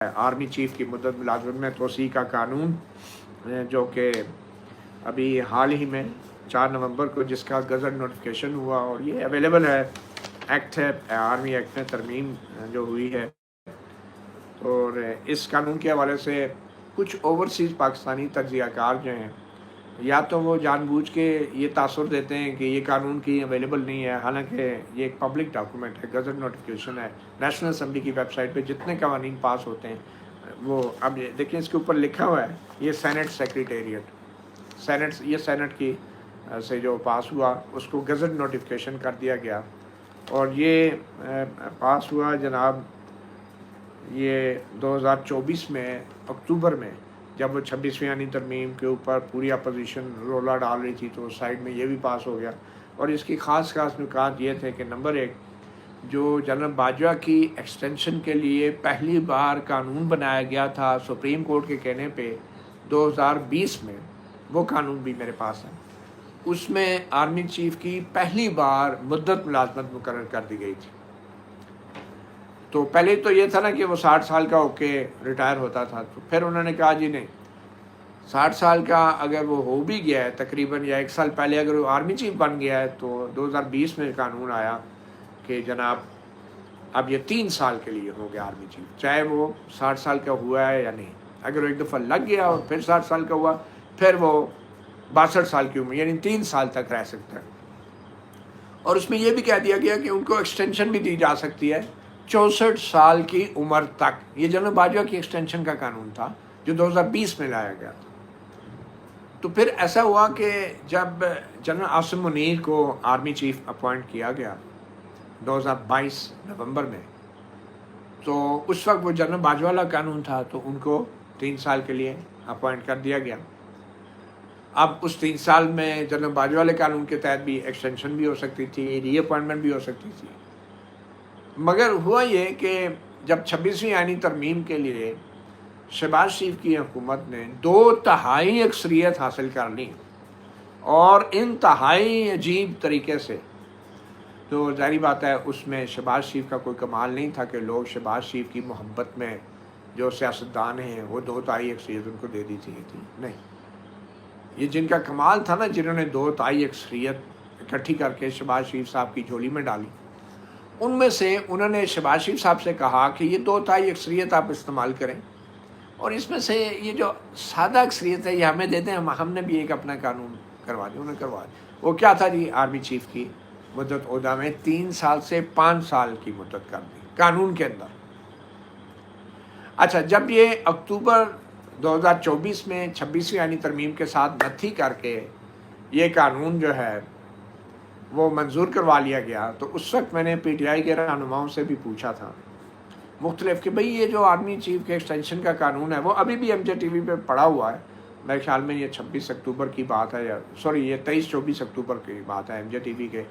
Army chief की मुद्दत मुलाजमत में तोसी का कानून जो कि अभी हाल ही में 4 नवंबर को जिसका गज़ट नोटिफिकेशन हुआ और ये अवेलेबल है। एक्ट है, आर्मी एक्ट में तरमीम जो हुई है। और इस कानून के हवाले से कुछ ओवरसीज़ पाकिस्तानी तज्ज़ियाकार जो हैं, या तो वो जानबूझ के ये तासुर देते हैं कि ये कानून की अवेलेबल नहीं है, हालांकि ये एक पब्लिक डॉक्यूमेंट है, गज़ट नोटिफिकेशन है। नेशनल असम्बली की वेबसाइट पे जितने कवानीन पास होते हैं वो अब देखिए इसके ऊपर लिखा हुआ है, ये सेनेट सेक्रेटेरिएट, ये सेनेट की से जो पास हुआ उसको गज़ट नोटिफिकेशन कर दिया गया। और ये पास हुआ जनाब ये 2024 में अक्टूबर में, जब वो 26वीं यानी तरमीम के ऊपर पूरी अपोजिशन रोला डाल रही थी तो उस साइड में ये भी पास हो गया। और इसकी ख़ास नुकात ये थे कि नंबर 1, जो जनरल बाजवा की एक्सटेंशन के लिए पहली बार कानून बनाया गया था सुप्रीम कोर्ट के कहने पे 2020 में, वो कानून भी मेरे पास है। उसमें आर्मी चीफ की पहली बार मुद्दत मुलाजमत मुकर्रर कर दी गई थी। तो पहले तो ये था ना कि वो 60 साल का होके रिटायर होता था, तो फिर उन्होंने कहा जी नहीं, 60 साल का अगर वो हो भी गया है तकरीबन, या 1 साल पहले अगर वो आर्मी चीफ बन गया है, तो 2020 में कानून आया कि जनाब अब ये 3 साल के लिए हो गया आर्मी चीफ, चाहे वो 60 साल का हुआ है या नहीं। अगर वो एक दफ़ा लग गया और फिर 60 साल का हुआ, फिर वो 62 साल की उम्र यानी 3 साल तक रह सकता है। और उसमें यह भी कह दिया गया कि उनको एक्सटेंशन भी दी जा सकती है 64 साल की उम्र तक। ये जनरल बाजवा की एक्सटेंशन का कानून था जो 2020 में लाया गया था। तो फिर ऐसा हुआ कि जब जनरल आसिम मुनीर को आर्मी चीफ अपॉइंट किया गया 2022 नवंबर में, तो उस वक्त वो जनरल बाजवा वाला कानून था, तो उनको 3 साल के लिए अपॉइंट कर दिया गया। अब उस 3 साल में जनरल बाजवा वाले कानून के तहत भी एक्सटेंशन भी हो सकती थी, रीअपॉइंटमेंट भी हो सकती थी। मगर हुआ ये कि जब 26वीं आईनी तरमीम के लिए शहबाज शरीफ की हुकूमत ने 2/3 अक्सरियत हासिल कर ली और इंतहाई अजीब तरीके से, तो जाहिर बात है उसमें शहबाज शरीफ का कोई कमाल नहीं था कि लोग शहबाज शरीफ की मोहब्बत में जो सियासतदान हैं वो 2/3 अक्सरियत उनको दे दी थी नहीं। ये जिनका कमाल था ना, जिन्होंने 2/3 अक्सरियत इकट्ठी करके शहबाज शरीफ साहब की झोली में डाली, उनमें से उन्होंने शहबाज शरीफ साहब से कहा कि ये 2/3 अक्सरियत आप इस्तेमाल करें और इसमें से ये जो सादा अक्सरियत है ये हमें देते हैं, हमने भी एक अपना कानून करवा दिया। उन्होंने करवा दिया। वो क्या था जी, आर्मी चीफ की मुद्दत ओहदा में 3 साल से 5 साल की मुद्दत कर दी कानून के अंदर। अच्छा, जब ये अक्टूबर 2024 में 26वीं यानी तरमीम के साथ नथी करके ये कानून जो है वो मंजूर करवा लिया गया, तो उस वक्त मैंने PTI के रहनुमाओं से भी पूछा था मुख्तलिफ कि भाई ये जो आर्मी चीफ के एक्सटेंशन का कानून है वो अभी भी MJ TV पे पड़ा हुआ है। मेरे ख्याल में ये 26 अक्टूबर की बात है, या सॉरी ये 23-24 अक्टूबर की बात है, MJ TV के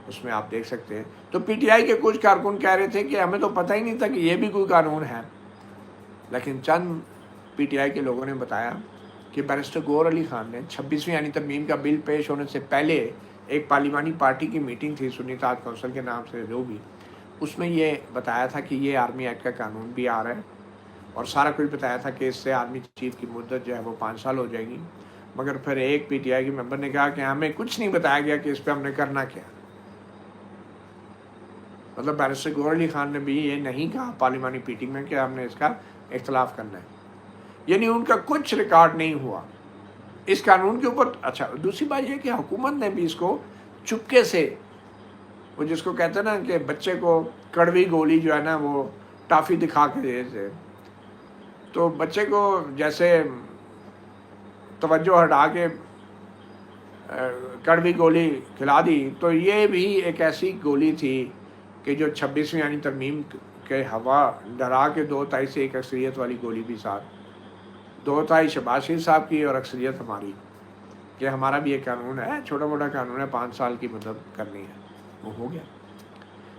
उसमें आप देख सकते हैं। तो PTI के कुछ कारकुन कह रहे थे कि हमें तो पता ही नहीं था कि ये भी कोई कानून है। लेकिन चंद PTI के लोगों ने बताया कि बैरिस्टर गौहर अली खान ने 26वीं यानी तरमीम का बिल पेश होने से पहले एक पार्लिमानी पार्टी की मीटिंग थी सुन्नी इत्तेहाद कौंसिल के नाम से, जो भी, उसमें ये बताया था कि ये आर्मी एक्ट का कानून भी आ रहा है और सारा कुछ बताया था कि इससे आर्मी चीफ की मुद्दत जो है वो 5 साल हो जाएगी। मगर फिर एक PTI के मेंबर ने कहा कि हमें कुछ नहीं बताया गया कि इस पर हमने करना क्या। मतलब बैरिस्टर गौहर अली खान ने भी ये नहीं कहा पार्लिमानी मीटिंग में कि हमने इसका इख्तलाफ करना है, यानी उनका कुछ रिकॉर्ड नहीं हुआ इस कानून के ऊपर। अच्छा, दूसरी बात यह कि हुकूमत ने भी इसको चुपके से, वो जिसको कहते हैं ना कि बच्चे को कड़वी गोली जो है ना वो टॉफ़ी दिखा के दे देते, तो बच्चे को जैसे तवज्जो हटा के कड़वी गोली खिला दी, तो ये भी एक ऐसी गोली थी कि जो 26वीं यानी तरमीम के हवा डरा के 2/3 से 1 अक्सरियत वाली गोली भी साथ, 2/3 शहबाज शरीफ साहब की और अक्सरियत हमारी, कि हमारा भी एक कानून है, छोटा मोटा कानून है, 5 साल की मुद्दत करनी है, वो हो गया।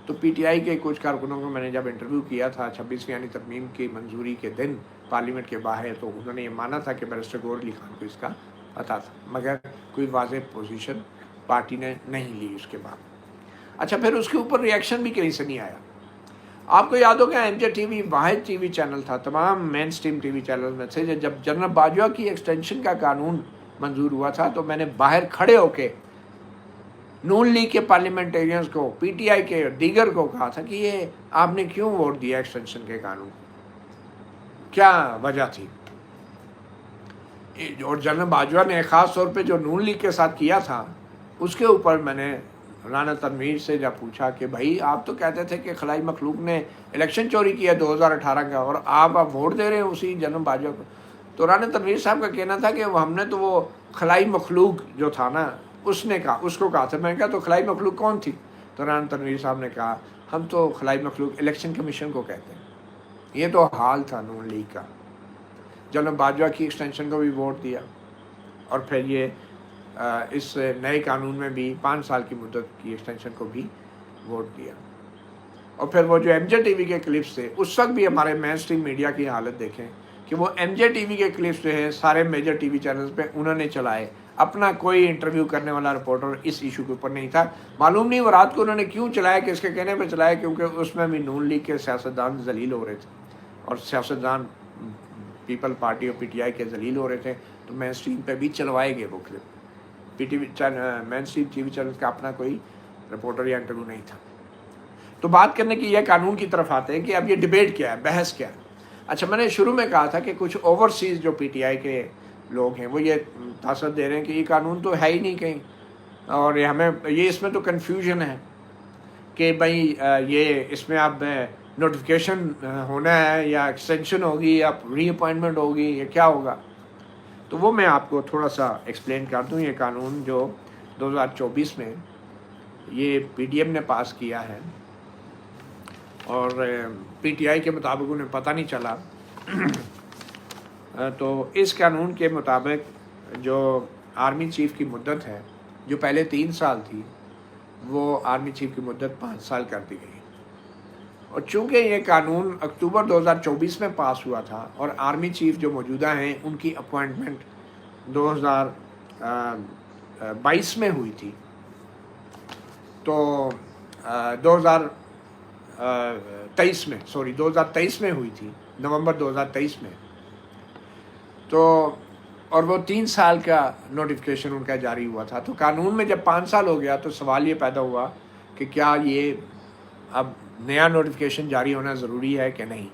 तो PTI के कुछ कारकुनों को मैंने जब इंटरव्यू किया था 26वीं यानी तरमीम की मंजूरी के दिन पार्लियामेंट के बाहर, तो उन्होंने ये माना था कि बैरिस्टर गौहर अली खान को इसका पता था, मगर कोई वाज़ेह पोजीशन पार्टी ने नहीं ली उसके बाद। अच्छा, फिर उसके ऊपर रिएक्शन भी कहीं से नहीं आया। आपको याद होगा एमजे टीवी वाहिद टीवी चैनल था तमाम मेन स्ट्रीम टीवी चैनल में से, जब जनरल बाजवा की एक्सटेंशन का कानून मंजूर हुआ था तो मैंने बाहर खड़े होके नून लीग के पार्लियामेंटेरियंस को, पीटीआई के दीगर को कहा था कि ये आपने क्यों वोट दिया एक्सटेंशन के कानून, क्या वजह थी। और जनरल बाजवा ने ख़ास तौर पे जो नून लीग के साथ किया था उसके ऊपर मैंने राना तनवीर से जब पूछा कि भाई आप तो कहते थे कि खलाई मखलूक ने इलेक्शन चोरी किया 2018 का और आप वोट दे रहे हैं उसी जनरल बाजवा को। तो राना तनवीर साहब का कहना था कि हमने तो वो खलाई मखलूक जो था ना उसको कहा था। मैंने कहा तो खलाई मखलूक कौन थी? तो राना तनवीर साहब ने कहा हम तो खलाई मखलूक इलेक्शन कमीशन को कहते हैं। ये तो हाल था नून लीग का। जनरल बाजवा की एक्सटेंशन को भी वोट दिया और फिर ये इस नए कानून में भी 5 साल की मुद्दत की एक्सटेंशन को भी वोट दिया। और फिर वो जो एमजे टीवी के क्लिप्स थे उस वक्त भी हमारे मेन स्ट्रीम मीडिया की हालत देखें कि वो एमजे टीवी के क्लिप्स जो है सारे मेजर टीवी चैनल्स पे उन्होंने चलाए, अपना कोई इंटरव्यू करने वाला रिपोर्टर इस इशू के ऊपर नहीं था। मालूम नहीं वो रात को उन्होंने क्यों चलाया, किसके कहने पर चलाया, क्योंकि उसमें भी नून लीग के सियासतदान जलील हो रहे थे और सियासतदान पीपल पार्टी और पीटीआई के जलील हो रहे थे। तो मेन स्ट्रीम पर भी चलवाए गए वो clip. PTV channel main stream TV channel का अपना कोई रिपोर्टर या इंटरव्यू नहीं था। तो बात करने की यह कानून की तरफ आते हैं कि अब ये डिबेट क्या है, बहस क्या है। अच्छा, मैंने शुरू में कहा था कि कुछ ओवरसीज़ जो पीटीआई के लोग हैं वो ये तासर दे रहे हैं कि ये कानून तो है ही नहीं कहीं और ये इसमें तो कन्फ्यूजन है कि भाई ये इसमें आप नोटिफिकेशन होना है या एक्सटेंशन होगी या रीअपॉइंटमेंट होगी या क्या होगा। तो वो मैं आपको थोड़ा सा एक्सप्लेन कर दूँ। ये कानून जो 2024 में ये पीडीएम ने पास किया है और पीटीआई के मुताबिक उन्हें पता नहीं चला तो इस कानून के मुताबिक जो आर्मी चीफ़ की मुद्दत है जो पहले 3 साल थी वो आर्मी चीफ़ की मुद्दत 5 साल कर दी गई। और चूँकि ये कानून अक्टूबर 2024 में पास हुआ था और आर्मी चीफ़ जो मौजूदा हैं उनकी अपॉइंटमेंट 2022 में हुई थी, तो 2023 में हुई थी, नवंबर 2023 में। तो और वो 3 साल का नोटिफिकेशन उनका जारी हुआ था। तो कानून में जब 5 साल हो गया तो सवाल ये पैदा हुआ कि क्या ये अब नया नोटिफिकेशन जारी होना ज़रूरी है कि नहीं।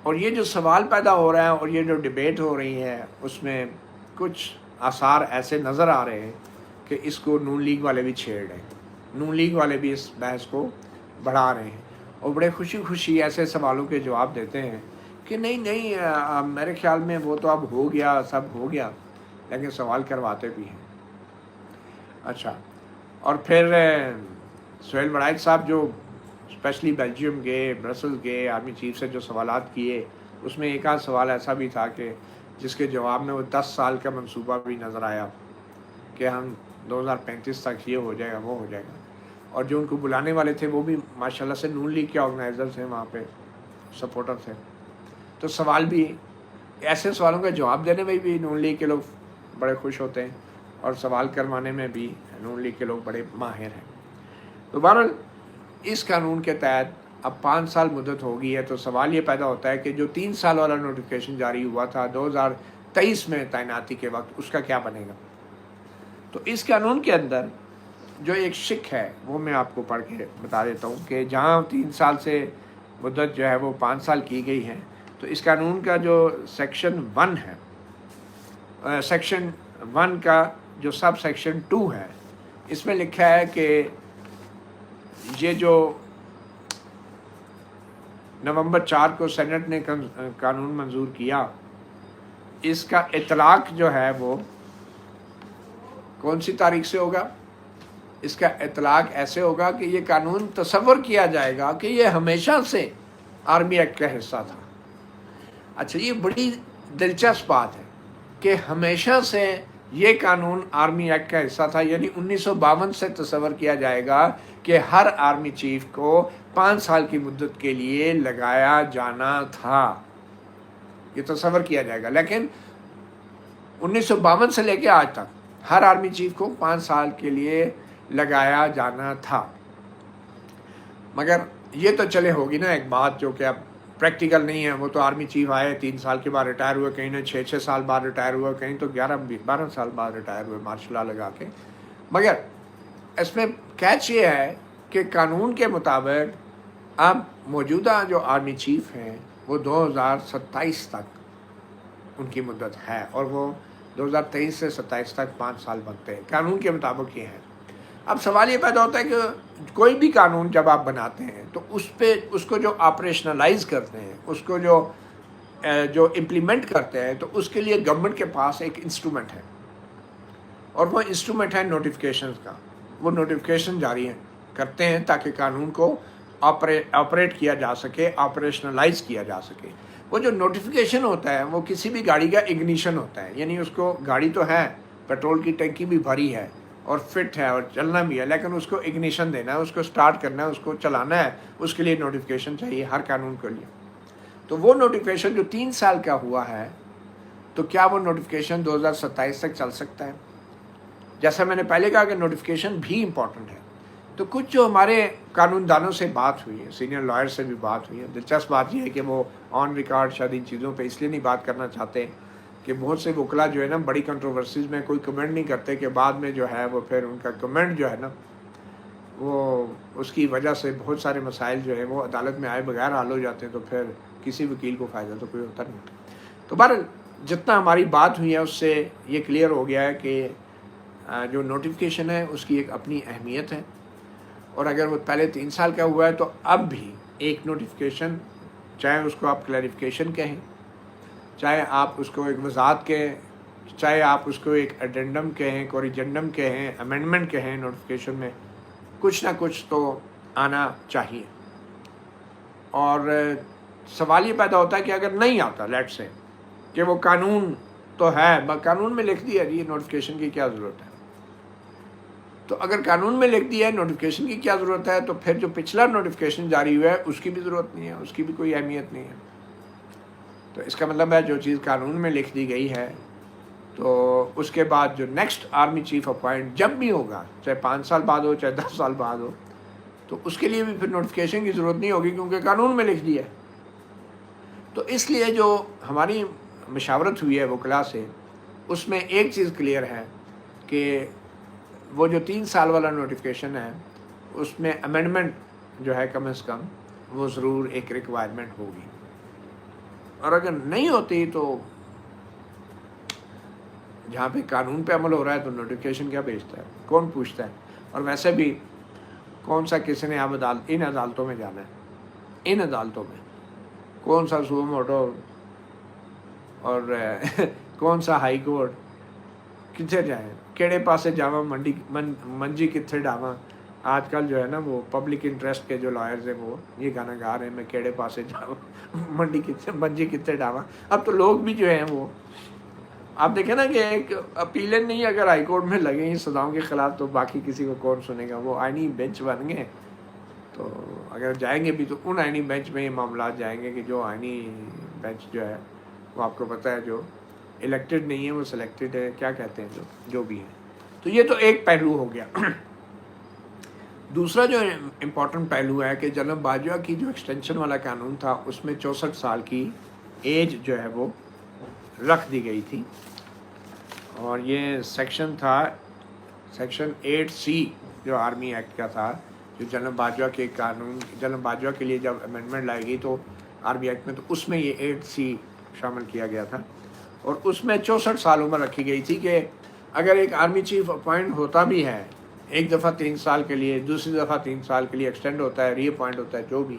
और ये जो सवाल पैदा हो रहा है और ये जो डिबेट हो रही है उसमें कुछ आसार ऐसे नज़र आ रहे हैं कि इसको नून लीग वाले भी छेड़ रहे हैं, नून लीग वाले भी इस बहस को बढ़ा रहे हैं और बड़े खुशी खुशी ऐसे सवालों के जवाब देते हैं कि नहीं मेरे ख्याल में वो तो अब हो गया, सब हो गया, लेकिन सवाल करवाते भी हैं। अच्छा, और फिर सुहेल वड़ाइच साहब जो स्पेशली बेल्जियम गए, ब्रसल्स गए, आर्मी चीफ से जो सवालात किए उसमें एक आध सवाल ऐसा भी था कि जिसके जवाब में वो 10 साल का मंसूबा भी नज़र आया कि हम 2035 तक ये हो जाएगा वो हो जाएगा। और जो उनको बुलाने वाले थे वो भी माशाल्लाह से नून लीग के ऑर्गेनाइजर थे, वहाँ पे सपोर्टर थे। तो सवाल भी ऐसे सवालों का जवाब देने में भी नून लीग के लोग बड़े खुश होते हैं और सवाल करवाने में भी नून लीग के लोग बड़े माहिर हैं। तो बहरहाल इस कानून के तहत अब 5 साल मुद्दत हो गई है। तो सवाल ये पैदा होता है कि जो 3 साल वाला नोटिफिकेशन जारी हुआ था 2023 में तैनाती के वक्त, उसका क्या बनेगा। तो इस कानून के अंदर जो एक शिक है वो मैं आपको पढ़ के बता देता हूँ कि जहाँ 3 साल से मुद्दत जो है वो 5 साल की गई है। तो इस कानून का जो सेक्शन 1 है, सेक्शन 1 का जो सब सेक्शन 2 है, इसमें लिखा है कि ये जो नवंबर 4 को सेनेट ने कानून मंजूर किया, इसका इतलाक जो है वो कौन सी तारीख से होगा। इसका इतलाक ऐसे होगा कि ये कानून तसव्वुर किया जाएगा कि ये हमेशा से आर्मी एक्ट का हिस्सा था। अच्छा, ये बड़ी दिलचस्प बात है कि हमेशा से ये कानून आर्मी एक्ट का हिस्सा था, यानी 1952 से तसव्वुर किया जाएगा कि हर आर्मी चीफ को 5 साल की मुद्दत के लिए लगाया जाना था, ये तसव्वुर किया जाएगा। लेकिन 1952 से लेकर आज तक हर आर्मी चीफ को 5 साल के लिए लगाया जाना था। मगर ये तो चले होगी ना एक बात जो कि अब प्रैक्टिकल नहीं है। वो तो आर्मी चीफ आए 3 साल के बाद रिटायर हुए, कहीं ने 6-6 साल बाद रिटायर हुआ, कहीं तो 11-12 साल बाद रिटायर हुए मार्शल लॉ लगा के। मगर इसमें कैच ये है कि कानून के मुताबिक अब मौजूदा जो आर्मी चीफ हैं वो 2027 तक उनकी मुद्दत है और वो 2023 से 27 तक 5 साल बनते हैं, कानून के मुताबिक ये है। अब सवाल ये पैदा होता है कि कोई भी कानून जब आप बनाते हैं तो उसको जो ऑपरेशनलाइज करते हैं, उसको जो इम्प्लीमेंट करते हैं, तो उसके लिए गवर्नमेंट के पास एक इंस्ट्रूमेंट है और वो इंस्ट्रूमेंट है नोटिफिकेशंस का। वो नोटिफिकेशन जारी करते हैं ताकि कानून को ऑपरेट किया जा सके, ऑपरेशनलाइज किया जा सके। वो जो नोटिफिकेशन होता है वो किसी भी गाड़ी का इग्निशन होता है, यानी उसको गाड़ी तो है, पेट्रोल की टंकी भी भरी है और फिट है और चलना भी है, लेकिन उसको इग्निशन देना है, उसको स्टार्ट करना है, उसको चलाना है, उसके लिए नोटिफिकेशन चाहिए हर कानून के लिए। तो वो नोटिफिकेशन जो 3 साल का हुआ है, तो क्या वो नोटिफिकेशन 2027 तक चल सकता है? जैसा मैंने पहले कहा कि नोटिफिकेशन भी इम्पॉर्टेंट है। तो कुछ जो हमारे कानूनदानों से बात हुई है, सीनियर लॉयर से भी बात हुई है, दिलचस्प बात यह है कि वो ऑन रिकॉर्ड शायद इन चीज़ों पे इसलिए नहीं बात करना चाहते कि बहुत से वकला जो है ना बड़ी कंट्रोवर्सीज में कोई कमेंट नहीं करते कि बाद में जो है वो फिर उनका कमेंट जो है ना वो उसकी वजह से बहुत सारे मसाइल जो है वो अदालत में आए बगैर हल हो जाते हैं, तो फिर किसी वकील को फ़ायदा तो कोई होता नहीं। तो बहरहाल जितना हमारी बात हुई है उससे ये क्लियर हो गया है कि जो नोटिफिकेशन है उसकी एक अपनी अहमियत है, और अगर वो पहले 3 साल का हुआ है तो अब भी एक नोटिफिकेशन, चाहे उसको आप क्लैरिफिकेशन कहें, चाहे आप उसको एक वजाहत कहें, चाहे आप उसको एक एडेंडम कहें, कोरिजेंडम कहें, अमेंडमेंट कहें, नोटिफिकेशन में कुछ ना कुछ तो आना चाहिए। और सवाल ये पैदा होता है कि अगर नहीं आता, लेट से कि वो कानून तो है, कानून में लिख दिया ये नोटिफिकेशन की क्या ज़रूरत है? तो अगर कानून में लिख दिया है नोटिफिकेशन की क्या ज़रूरत है, तो फिर जो पिछला नोटिफिकेशन जारी हुआ है उसकी भी ज़रूरत नहीं है, उसकी भी कोई अहमियत नहीं है। तो इसका मतलब है जो चीज़ कानून में लिख दी गई है तो उसके बाद जो नेक्स्ट आर्मी चीफ अपॉइंट जब भी होगा, चाहे 5 साल बाद हो, चाहे 10 साल बाद हो, तो उसके लिए भी फिर नोटिफिकेशन की ज़रूरत नहीं होगी क्योंकि कानून में लिख दिया है। तो इसलिए जो हमारी मशावरत हुई है वकला से, उसमें एक चीज़ क्लियर है कि वो जो 3 साल वाला नोटिफिकेशन है उसमें अमेंडमेंट जो है कम से कम वो ज़रूर एक रिक्वायरमेंट होगी, और अगर नहीं होती तो जहाँ पे कानून पे अमल हो रहा है तो नोटिफिकेशन क्या भेजता है, कौन पूछता है? और वैसे भी कौन सा किसी ने अब इन अदालतों में जाना है, इन अदालतों में कौन सा सुप्रीम कोर्ट और कौन सा हाई कोर्ट, कितने जाए, केड़े पासे जावा, मंजी कितने डावा। आजकल जो है ना वो पब्लिक इंटरेस्ट के जो लॉयर्स हैं वो ये गाना गा रहे हैं, मैं केड़े पासे जावा, मंजी कितने डावा। अब तो लोग भी जो हैं वो आप देखें ना कि एक अपीलें नहीं अगर हाई कोर्ट में लगे इन सजाओं के ख़िलाफ़ तो बाकी किसी को कौन सुनेगा। वो आईनी बेंच बन गए, तो अगर जाएंगे भी तो उन आईनी बेंच में ये मामला जाएंगे कि जो आईनी बेंच जो है वो आपको पता है जो इलेक्टेड नहीं है, वो सिलेक्टेड है, क्या कहते हैं जो भी है। तो ये तो एक पहलू हो गया। दूसरा जो इम्पोर्टेंट पहलू है कि जनाब बाजवा की जो एक्सटेंशन वाला कानून था उसमें 64 साल की एज जो है वो रख दी गई थी, और ये सेक्शन था सेक्शन 8C जो आर्मी एक्ट का था, जो जनरल बाजवा के कानून, जनरल बाजवा के लिए जब अमेंडमेंट लाई गई तो आर्मी एक्ट में, तो उसमें ये 8C शामिल किया गया था, और उसमें 64 साल उम्र रखी गई थी कि अगर एक आर्मी चीफ अपॉइंट होता भी है एक दफ़ा 3 साल के लिए, दूसरी दफ़ा 3 साल के लिए एक्सटेंड होता है, री अपॉइंट होता है, जो भी,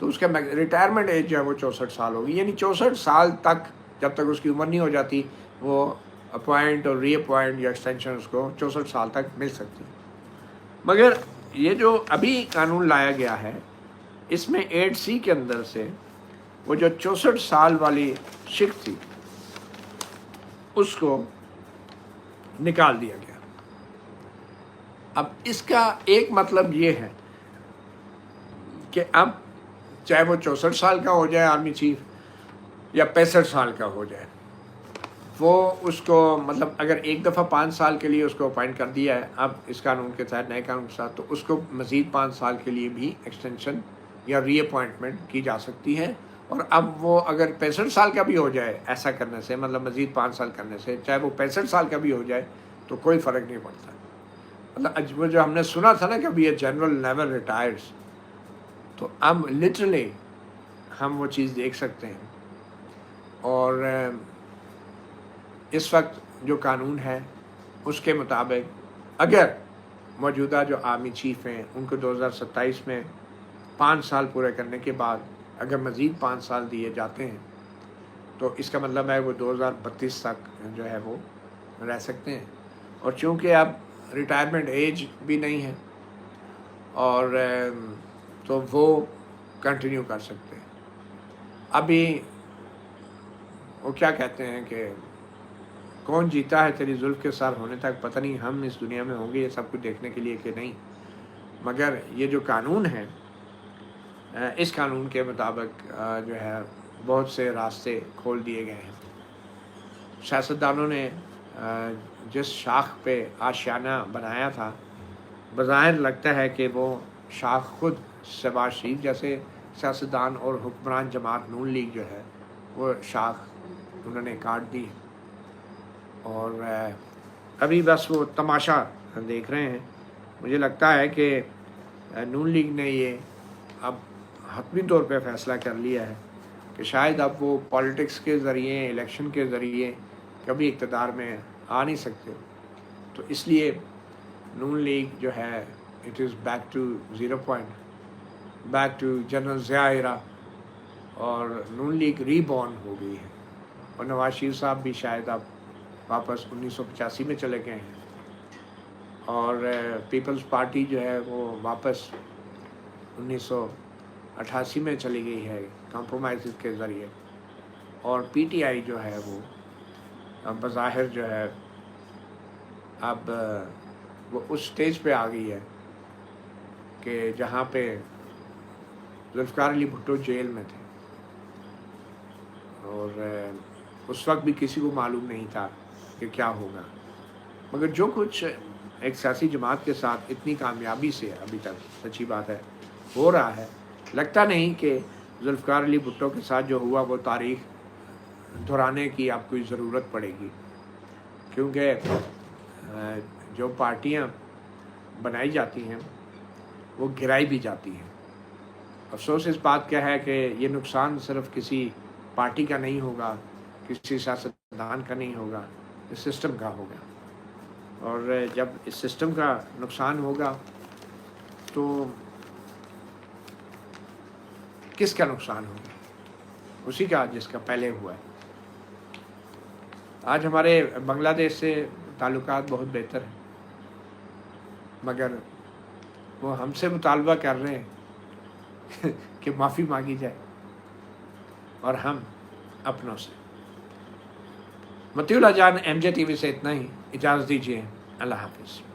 तो उसका रिटायरमेंट एज जो है वो 64 साल होगी। यानी 64 साल तक जब तक उसकी उम्र नहीं हो जाती वो अपॉइंट और री अपॉइंट या एक्सटेंशन उसको 64 साल तक मिल सकती है। मगर ये जो अभी कानून लाया गया है इसमें 8C के अंदर से वो जो 64 साल वाली शिक थी उसको निकाल दिया गया। अब इसका एक मतलब ये है कि अब चाहे वो 64 साल का हो जाए आर्मी चीफ या 65 साल का हो जाए, वो उसको मतलब अगर एक दफ़ा 5 साल के लिए उसको अपॉइंट कर दिया है अब इस कानून के तहत, नए कानून के साथ, तो उसको मज़ीद 5 साल के लिए भी एक्सटेंशन या रीअपॉइंटमेंट की जा सकती है। और अब वो अगर 65 साल का भी हो जाए ऐसा करने से, मतलब मज़ीद 5 साल करने से, चाहे वो 65 साल का भी हो जाए तो कोई फ़र्क नहीं पड़ता। मतलब वो जो हमने सुना था ना कि अभी ये जनरल नेवर रिटायर्स, तो अब लिटरली हम वो चीज़ देख सकते हैं। और इस वक्त जो कानून है उसके मुताबिक अगर मौजूदा जो आर्मी चीफ़ हैं उनको 2027 में 5 साल पूरे करने के बाद अगर मज़ीद 5 साल दिए जाते हैं तो इसका मतलब है वो 2032 तक जो है वो रह सकते हैं। और चूँकि अब रिटायरमेंट एज भी नहीं है और तो वो कंटिन्यू कर सकते हैं। अभी वो क्या कहते हैं कि कौन जीता है तेरी जुल्फ़ के सर होने तक, पता नहीं हम इस दुनिया में होंगे ये सब कुछ देखने के लिए कि नहीं। मगर ये जो कानून है, इस कानून के मुताबिक जो है बहुत से रास्ते खोल दिए गए हैं। सियासतदानों ने जिस शाख पे आशियाना बनाया था, बज़ाहिर लगता है कि वो शाख खुद शहबाज शरीफ जैसे सियासतदान और हुक्मरान जमात नून लीग जो है वो शाख उन्होंने काट दी। और अभी बस वो तमाशा देख रहे हैं। मुझे लगता है कि नून लीग ने ये अब हतमी तौर पे फ़ैसला कर लिया है कि शायद अब वो पॉलिटिक्स के ज़रिए, इलेक्शन के ज़रिए कभी इक़्तिदार में आ नहीं सकते। तो इसलिए नून लीग जो है it is back to zero point, back to general Zia era, और नून लीग रीबॉर्न हो गई है। और नवाज शरीफ साहब भी शायद अब वापस 1985 में चले गए हैं और पीपल्स पार्टी जो है वो वापस 1988 में चली गई है कॉम्प्रोमाइज़ के ज़रिए। और पीटीआई जो है वो अब बज़ाहिर जो है अब वो उस स्टेज पे आ गई है कि जहाँ पे ज़ुल्फ़िकार अली भुट्टो जेल में थे और उस वक्त भी किसी को मालूम नहीं था कि क्या होगा। मगर जो कुछ एक सियासी जमात के साथ इतनी कामयाबी से अभी तक, सच्ची बात है, हो रहा है, लगता नहीं कि ज़ुल्फ़िकार अली भुट्टो के साथ जो हुआ वो तारीख़ दोहराने की अब कोई ज़रूरत पड़ेगी। क्योंकि जो पार्टियां बनाई जाती हैं वो गिराई भी जाती हैं। अफसोस इस बात का है कि ये नुकसान सिर्फ़ किसी पार्टी का नहीं होगा, किसी सियासतदान का नहीं होगा, इस सिस्टम का होगा। और जब इस सिस्टम का नुकसान होगा तो किसका नुकसान होगा? उसी का जिसका पहले हुआ है। आज हमारे बांग्लादेश से ताल्लुकात बहुत बेहतर हैं, मगर वो हमसे मुतालबा कर रहे हैं कि माफ़ी मांगी जाए और हम अपनों से। मतीउल्लाह जान MJ TV से इतना ही, इजाज़त दीजिए। अल्लाह हाफ़िज़।